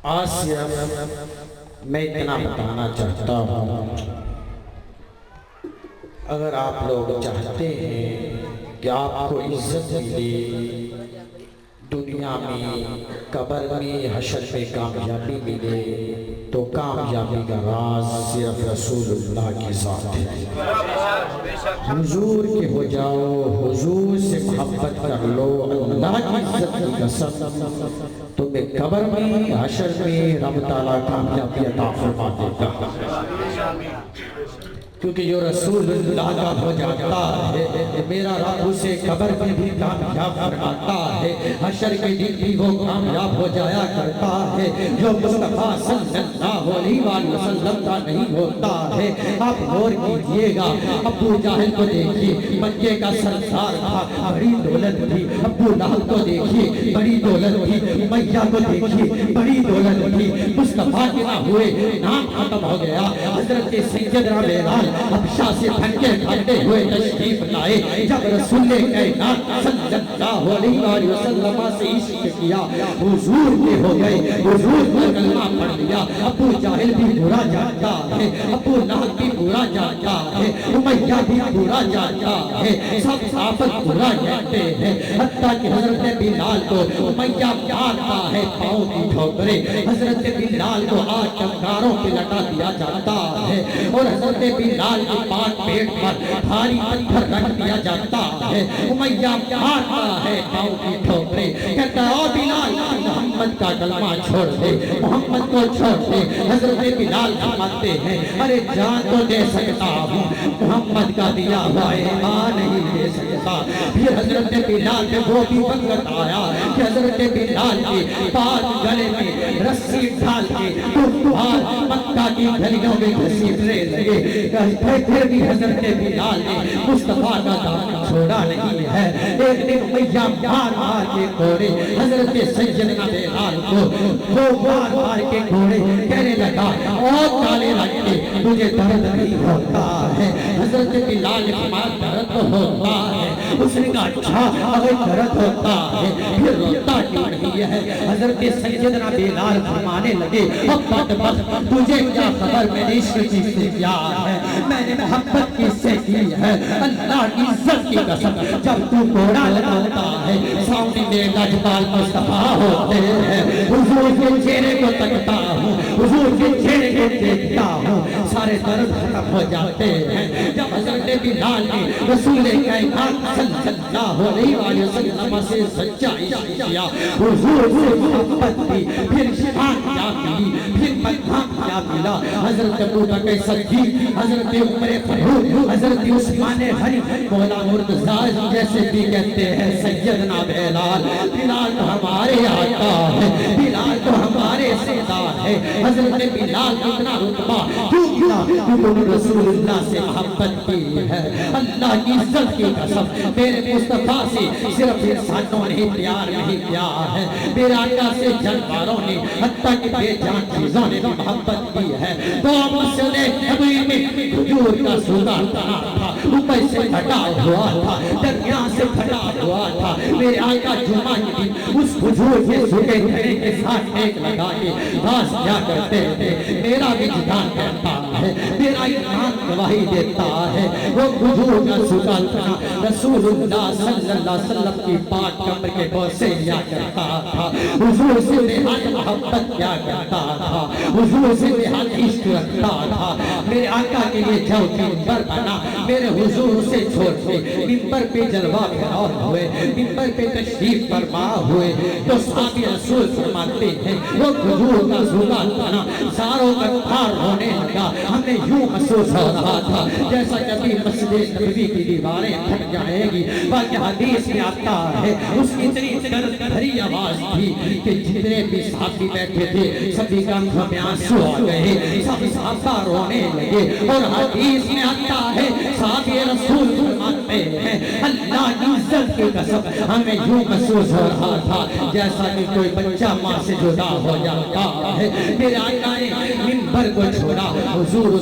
آج صرف میں اتنا بتانا چاہتا ہوں، اگر آپ لوگ چاہتے ہیں کہ آپ کو عزت ملے دنیا میں، قبر میں، حشر میں کامیابی ملے، تو کامیابی کا راز صرف رسول اللہ کی ذات ہے۔ حضور کے ہو جاؤ، حضور سے محبت کر لو، اللہ کی عزت کی قسم تمہیں قبر میں، حشر میں رب تعالیٰ کامیابی عطا فرما دے گا۔ کیونکہ جو رسول اللہ کا ہو جاتا ہے، میرا رب اسے قبر میں بھی کامیاب فرماتا ہے، حشر کے دن بھی وہ کامیاب ہو جایا کرتا ہے۔ جو مصطفیٰ صلی اللہ علیہ وسلم کا نہیں ہوتا ہے، آپ غور کیجئے گا، ابو جہل کو دیکھیے، مکے کا سردار تھا، بڑی دولت تھی۔ ابو لہب کو دیکھیے، بڑی دولت تھی۔ امیہ کو دیکھیے، بڑی دولت تھی۔ مصطفیٰ کے نہ ہوئے نام ختم ہو گیا۔ حضرت سیدنا بلال حبشہ سے پھنکے کھاتے ہوئے تشریف لائے، جب رسول کائنات صلی اللہ علیہ وسلم سے عشق کیا، حضور کے ہو گئے، حضور کو کلمہ پڑھ لیا۔ ابو جہل بھی برا جانتا ہے، ابو لہب بھی برا جانتا ہے، امیہ بھی برا جانتا ہے، سب صحابہ برا جانتے ہیں، حتیٰ کہ حضرت بلال کو امیہ مارتا ہے پاؤں کی ٹھوکریں، حضرت بلال کو آج کنگاروں پہ لٹا دیا جاتا ہے، اور حضرت بلال کے پاس پیٹ پر بھاری پتھر رکھ دیا جاتا ہے۔ امیہ مارتا ہے پاؤں کی ٹھوکریں، کہتا ہے او بلال محمد کا کلمہ چھوڑ دے، محمد کو چھوڑ دے۔ حضرت بلال فرماتے ہیں ارے جان تو دے سکتا ہوں، محمد کا دیا ہوا ایمان نہیں دے سکتا۔ پھر حضرت بلال پہ وہ بھی وقت آیا کہ حضرت بلال کے پاس گلے میں رسی ڈال کے کفار مکہ کی گلیوں میں گھسیٹنے لگے۔ پھر بھی حضرت بلال نے مصطفیٰ کا دامن چھوڑا نہیں ہے۔ ایک دن امیہ مار کے کوڑے حضرت سیدنا بلال کو مار کے کوڑے، کہنے لگا او کالے رنگ کے تجھے درد نہیں ہوتا ہے؟ حضرت بلال نے فرمایا درد ہوتا ہے۔ اس نے کہا اچھا اگر درد ہوتا ہے پھر روتا کیوں نہیں ہے؟ حضرت سیدنا بلال فرمانے لگے بدبخت تجھے کیا خبر میں نے عشق کی سے کیا ہے، میں نے محبت کس سے کی ہے؟ اللہ کی عزت کی قسم جب تو گھوڑا لگاتا ہے سامنے میرے لاجپال مصطفیٰ ہوتے ہیں، حضور کے چہرے کو تکتا ہوں، حضور کے چہرے کو دیکھتا ہوں، سارے درد ختم ہو جاتے ہیں۔ جب حضرت بلال نے رسول کائنات صلی اللہ علیہ وسلم سے سچا عشق کیا، حضور سے محبت کی، پھر شان کیا ملی، پھر مقام کیا ملا۔ حضرت ابوبکر صدیق، حضرت عمر فاروق، حضرت عثمان غنی، مولا مرتضیٰ جیسے بھی کہتے ہیں سیدنا بلال، بلال تو ہمارے آقا ہے، بلال تو ہمارے سردار ہے۔ حضرت بلال کتنا رتبہ کیوں کیا؟ کیونکہ رسول اللہ سے محبت کی ہے۔ اللہ کی عزت کی قسم میرے مصطفیٰ سے صرف انسانوں نے پیار نہیں کیا ہے، میرے آقا سے جانوروں نے، حتیٰ کہ بے جان چیزوں نے بھی محبت کی ہے۔ تو مسجد نبوی میں کھجور کا سودا تنا تھا، اوپر سے پھٹا ہوا تھا، درمیان سے پھٹا ہوا تھا۔ میرے آقا جمعہ کے دن اس کھجور کے سوکے تنے کے ساتھ ایک لگا کے باز کیا کرتے تھے۔ میرا وجدان کہتا ہے، میرا ایمان گواہی دیتا ہے، وہ کھجور کا سودا تنا رسول اللہ صلی اللہ علیہ وسلم کی پاک کمر کے بوسے لیا کرتا تھا، حضور سے بہت محبت کیا کرتا تھا، حضور سے بہت عشق رکھتا تھا۔ میرے آقا کے لیے جب منبر بنا، میرے حضور سے چھوڑ کے منبر پہ جلوہ پھیلاؤ ہوئے، منبر پہ تشریف فرما ہوئے، تو صحابی رسول فرماتے ہیں وہ کھجور کا سودا تنا ساروں کا پھار ہونے لگا۔ ہمیں یوں محسوس ہو رہا تھا جیسا کبھی مسجد نبوی کی دیواریں پھٹ جائیں گی، باقی حدیث میں آتا ہے اس کی اتنی درد بھری آواز تھی کہ جتنے بھی صحابی بیٹھے تھے سبھی کا آنکھوں میں آنسو آ گئے، سب صحابہ رونے لگے۔ اور حدیث میں آتا ہے صحابی رسول فرماتے ہیں اللہ کی عزت کی قسم ہمیں یوں محسوس ہو رہا تھا جیسا کہ کوئی بچہ ماں سے جدا ہو جاتا ہے۔ میرے آقا نے منبر کو چھوڑا، حضور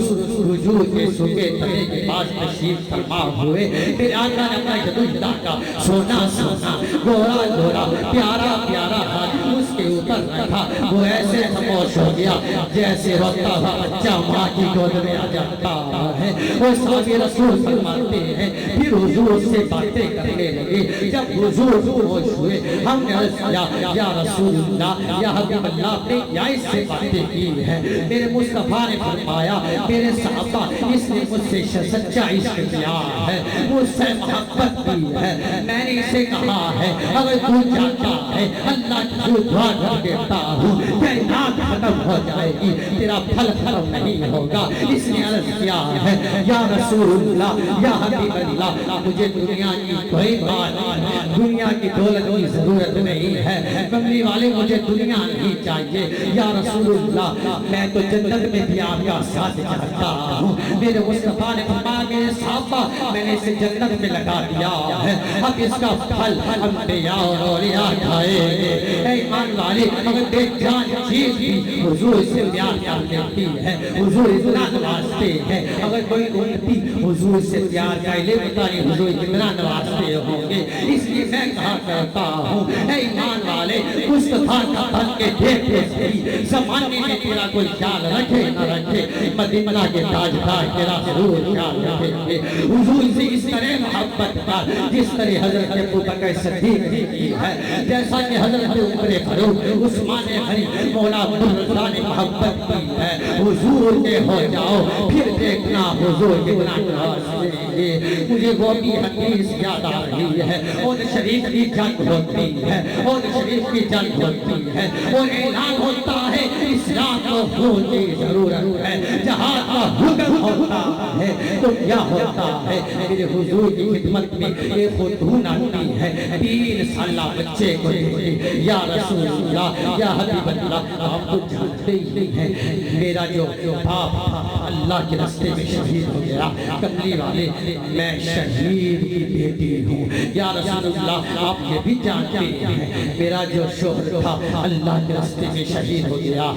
رجوع کے سوکے تنے کے پاس تشریف فرما ہوئے۔ میرے آقا نے اپنا جدو اللہ کا سونا سونا گورا گورا پیارا پیارا ہاتھ اس کے کے اوپر رکھا وہ ایسے خاموش ہو گیا جیسے روتا ہوا بچہ ماں کی گود میں آ جاتا ہے۔ وہ صحابی رسول فرماتے ہیں پھر حضور سے باتیں کرنے لگے۔ جب حضور خاموش ہوئے ہم نے عرض کیا یا رسول اللہ یا حبیب اللہ آپ نے کیا اس سے باتیں کی ہے؟ میرے مصطفیٰ نے فرمایا میرے صحابہ اس نے مجھ سے سچا عشق کیا ہے، مجھ سے محبت کی ہے۔ میں نے اسے کہا ہے اگر تو جاتا ہے اللہ کی دعا کر دیتا ہوں کائنات ختم ہو جائے گی، تیرا پھل ختم نہیں ہوگا۔ اس نے عرض کیا ہے یا رسول اللہ یا حبیب اللہ مجھے دنیا کی کوئی بات نہیں، دنیا کی دولت کی ضرورت نہیں ہے، کملی والے مجھے دنیا نہیں چاہیے یا رسول اللہ میں تو جنت میں بھی آپ کا ساتھ چاہتا ہوں۔ میرے مصطفیٰ نے فرمایا میرے صحابہ میں نے اسے جنت میں لگا دیا ہے، اب اس کا پھل انبیاء اور اولیاء کھائیں گے۔ اے ایمان والے اگر بے جان چیز بھی حضور سے پیار کر لیتی ہے، حضور اتنا نوازتے ہیں، اگر کوئی امتی حضور سے پیار کر لے پتہ نہیں حضور اتنا نوازتے ہوں گے۔ اس لیے میں کہا کرتا ہوں اے ایمان والے مصطفیٰ کا بن کے دیکھتے صحیح زمانے میں تیرا کوئی خیال رکھے نہ رکھے مدینہ کے تاجدار تیرا ضرور خیال رکھیں گے۔ حضور سے اس طرح محبت کر جس طرح حضرت ابوبکر صدیق نے کی ہے، جیسا کہ حضرت عمر فاروق عثمان غنی مولا عبدالرضا نے محبت کی ہے۔ حضور کے ہو جاؤ پھر دیکھنا حضور کتنا نواز دیں گے۔ مجھے وہ بھی حدیث یاد آ رہی ہے، اون شریف کی جنگ ہوتی ہے، اون شریف کی جنگ ہوتی ہے اور اعلان ہوتا ہے اسلام کو خون کی ضرورت ہے، جہاد کا حکم ہوتا ہے تو کیا ہوتا ہے؟ میرے حضور کی خدمت میں ایک خاتون آتی ہے 3 سالہ بچے کو دیکھے یا رسول اللہ یا حبیب اللہ آپ تو جانتے ہی نہیں ہیں میرا جو باپ اللہ کے راستے میں شہید ہو گیا، کملی والے میں شہید کی بیٹی ہوں یا رسول اللہ آپ یہ بھی جانتے ہیں میرا جو شوہر تھا اللہ کے راستے میں شہید ہو گیا،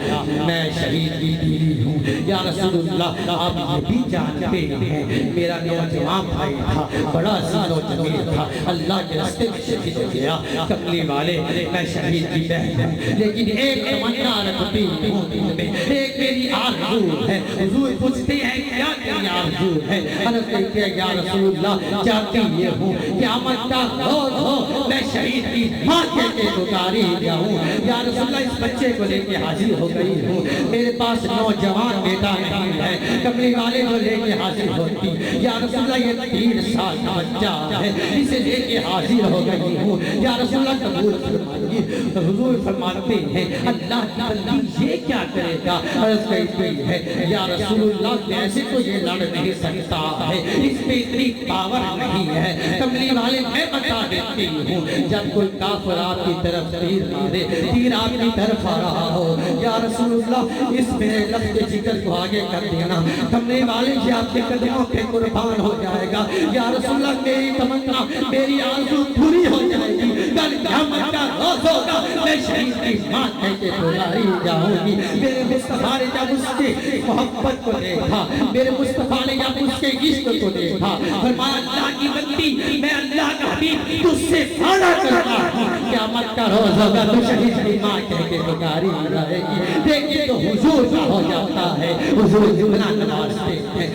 میں شہید کی بیوی ہوں یا رسول اللہ آپ یہ بھی جانتے ہیں میرا نوجوان بھائی تھا بڑا زین و جمیل تھا اللہ کے راستے میں شہید ہو گیا، کملی والے میں شہید کی بہن ہوں لیکن ایک تمنا رکھتی ہوں دل میں، ایک میری آرزو ہے۔ حضور پوچھتے ہیں کیا تیری آرزو ہے؟ عرض کرتے ہیں یا رسول اللہ چاہتی یہ ہوں قیامت کا روز ہو میں شہید کی ماں کے پکاری جاؤں یا رسول اللہ اس بچے کو لے کے حاضر ہو گئی ہوں، میرے پاس نوجوان بیٹا نہیں ہے، کملی والے جو لے کے حاضر ہوتی یا رسول اللہ یہ 3 سال کا بچہ ہے اسے لے کے حاضر ہو گئی ہوں یا رسول اللہ قبول فرمائیے۔ حضور فرماتے ہیں اللہ کی بندی یہ کیا کرے گا؟ عرض کرتی ہے یا رسول اللہ کیسے تو یہ لڑ نہیں سکتا ہے، اس میں اتنی پاور نہیں ہے، کملی والے میں بتا دیتی ہوں جب کوئی کافر آپ کی طرف تیر مارے تیر آپ کی طرف آ رہا ہو یا رسول اللہ اس میرے لفظ جگر کو آگے کر دینا، کملی والے یہ آپ کے قدموں پہ قربان ہو جائے گا یا رسول اللہ میری تمنا میری آرزو پوری ہو جائے گی، کل قیامت کا روز ہوگا میں شہید کی ماں کہہ کے پکاری جاؤں گی۔ میرے مصطفیٰ نے جب اس کے محبت کو دیکھا، میرے مصطفیٰ نے جب اس کے عشق کو دیکھا فرمایا اللہ کی بندی میں اللہ کا حبیب تجھ سے وعدہ کرتا ہوں قیامت کا روز ہوگا تو شہید کی ماں کہہ کے پکاری جائے گی۔ دیکھیں تو حضور کا ہو جاتا ہے، حضور جتنا نوازتے ہیں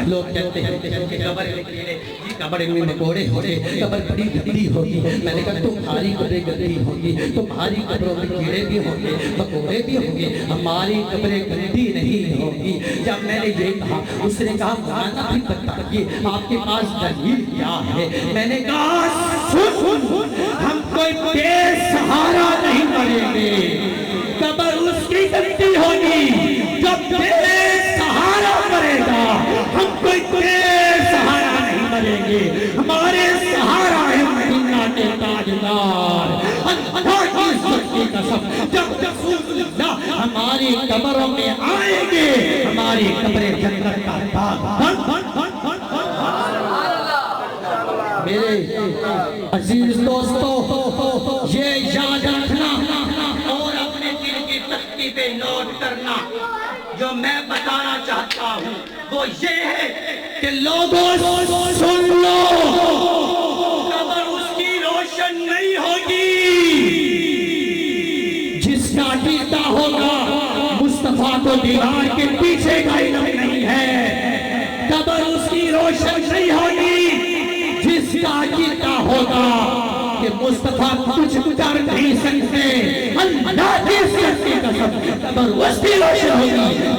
لوگ کہتے ہیں کہ قبر قبر میں کوڑے ہوتے قبر بڑی گندی ہوگی، میں نے کہا تمہاری قبریں گندی ہوگی، تمہاری قبروں میں کیڑے بھی ہوں گے مکوڑے بھی ہوں گے، ہماری قبریں گندی نہیں ہوگی۔ جب میں نے یہ کہا اس نے کہا مولانا بھی بتائیے آپ کے پاس دلیل کیا ہے؟ میں نے کہا سن ہم کوئی بے سہارا نہیں مریں گے، قبر اس کی گندی ہوگی جب بے سہارا مرے گا، ہم کوئی بے سہارا نہیں مریں گے، ہمارے سہارا ہے مدینہ کے تاجدار اللہ کی عزت کی قسم جب رسول اللہ ہماری قبروں میں آئیں گے ہماری قبریں جنت کا باغ میرے عزیز دوستو یہ یاد رکھنا اور اپنے دل کی تختی پہ نوٹ کرنا جو میں بتانا چاہتا ہوں وہ یہ ہے کہ لوگوں سن لو قبر اس کی روشن نہیں ہوگی، ہوگا مصطفیٰ کو دیوار کے پیچھے کا علم نہیں ہے، قبر اس کی روشن نہیں ہوگی جس کا عقیدہ ہوگا کہ مصطفیٰ کچھ کر نہیں سکتے، اللہ کی عزت کی قسم قبر اس کی روشن ہوگی